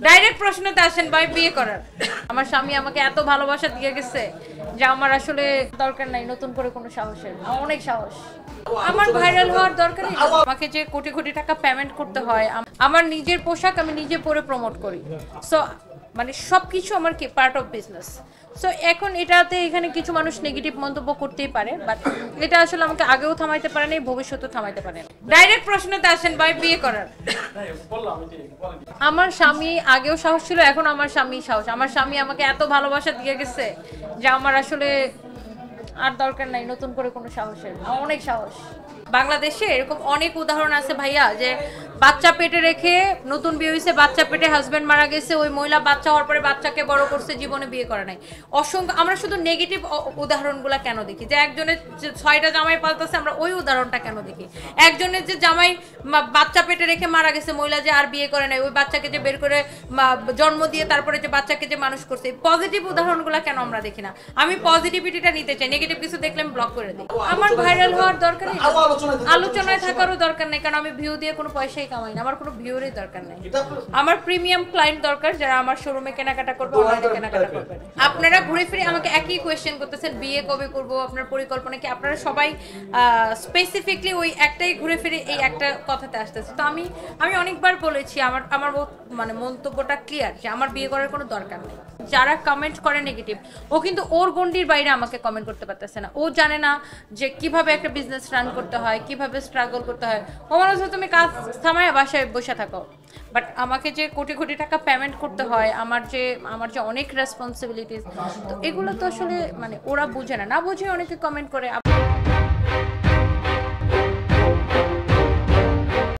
Direct প্রশ্নতে আসেন ভাই বিয়ে করার। আমার স্বামী আমাকে এত ভালোবাসা দিয়ে গেছে যে আমার আসলে দরকার নাই নতুন করে কোনো সাহসের। আমার অনেক সাহস। আমার ভাইরাল হওয়ার দরকারই নেই। আমাকে যে কোটি কোটি টাকা পেমেন্ট করতে হয়, আমার নিজের পোশাক আমি নিজে পরে প্রমোট করি। সো মানে সবকিছু আমার কি পার্ট অফ বিজনেস। সো এখন এটাতে এখানে কিছু মানুষ নেগেটিভ মন্তব্য করতেই পারে, বাট এটা আসলে আমাকে আগেও থামাইতে পারে না, ভবিষ্যতেও থামাইতে পারে না। ডাইরেক্ট প্রশ্নতে আসেন ভাই বিয়ে করার। আমার স্বামী আগেও সাহস ছিল, এখন আমার স্বামী সাহস। আমার স্বামী আমাকে এত ভালোবাসা দিয়ে গেছে যে আমার আসলে আর দরকার নাই নতুন করে কোনো সাহসের। আমার অনেক সাহস। বাংলাদেশে এরকম অনেক উদাহরণ আছে ভাইয়া, যে বাচ্চা পেটে রেখে নতুন বিয়ে হয়েছে, বাচ্চা পেটে হাজবেন্ড মারা গেছে, ওই মহিলা বাচ্চা হওয়ার পরে বাচ্চাকে বড় করছে, জীবনে বিয়ে করে নাই। অসংখ্য। আমরা শুধু নেগেটিভ উদাহরণগুলো কেন দেখি? যে একজনের 6টা জামাই পাল্টাছে, আমরা ওই উদাহরণটা কেন দেখি? একজনের যে জামাই বাচ্চা পেটে রেখে মারা গেছে, মহিলা যে আর বিয়ে করে নাই, ওই বাচ্চাকে যে বের করে জন্ম দিয়ে তারপরে যে বাচ্চাকে যে মানুষ করছে, পজিটিভ উদাহরণগুলো কেন আমরা দেখি না? আমি পজিটিভিটিটা নিতে চাই, নেগেটিভ কিছু দেখলে আমি ব্লক করে দিই। আমার ভাইরাল হওয়ার দরকার নেই, আলোচনায় থাকারও দরকার নেই, কারণ আমি ভিউ দিয়ে কোনো পয়সাই কামাই না। আমার কোনো ভিউরই দরকার নেই। আমার প্রিমিয়াম ক্লায়েন্ট দরকার, যারা আমার শোরুমে কেনাকাটা করবে, অনলাইনে কেনাকাটা করবে। আপনারা ঘুরে ফিরে আমাকে একই কোয়েশ্চেন করতেছেন, বিয়ে কবে করব, আপনার পরিকল্পনা কি? আপনারা সবাই স্পেসিফিকলি ওই একটাই ঘুরে ফিরে এই একটা কথাতে আসতেছে। তো আমি অনেকবার বলেছি, আমার মানে মন্তব্যটা ক্লিয়ার, যে আমার বিয়ে করার কোনো দরকার নেই। যারা কমেন্ট করে নেগেটিভ, ও কিন্তু ওর গন্ডির বাইরে আমাকে কমেন্ট করতে পারতেছে না। ও জানে না যে কিভাবে একটা বিজনেস রান করতে হয়, কিভাবে স্ট্রাগল করতে হয়। ও মনে হচ্ছে তুমি কাজ থামায় বাসায় বসে থাকো, বাট আমাকে যে কোটি কোটি টাকা পেমেন্ট করতে হয়, আমার যে অনেক রেসপন্সিবিলিটিস, তো এগুলো তো আসলে মানে ওরা বুঝে না, বুঝে অনেকে কমেন্ট করে।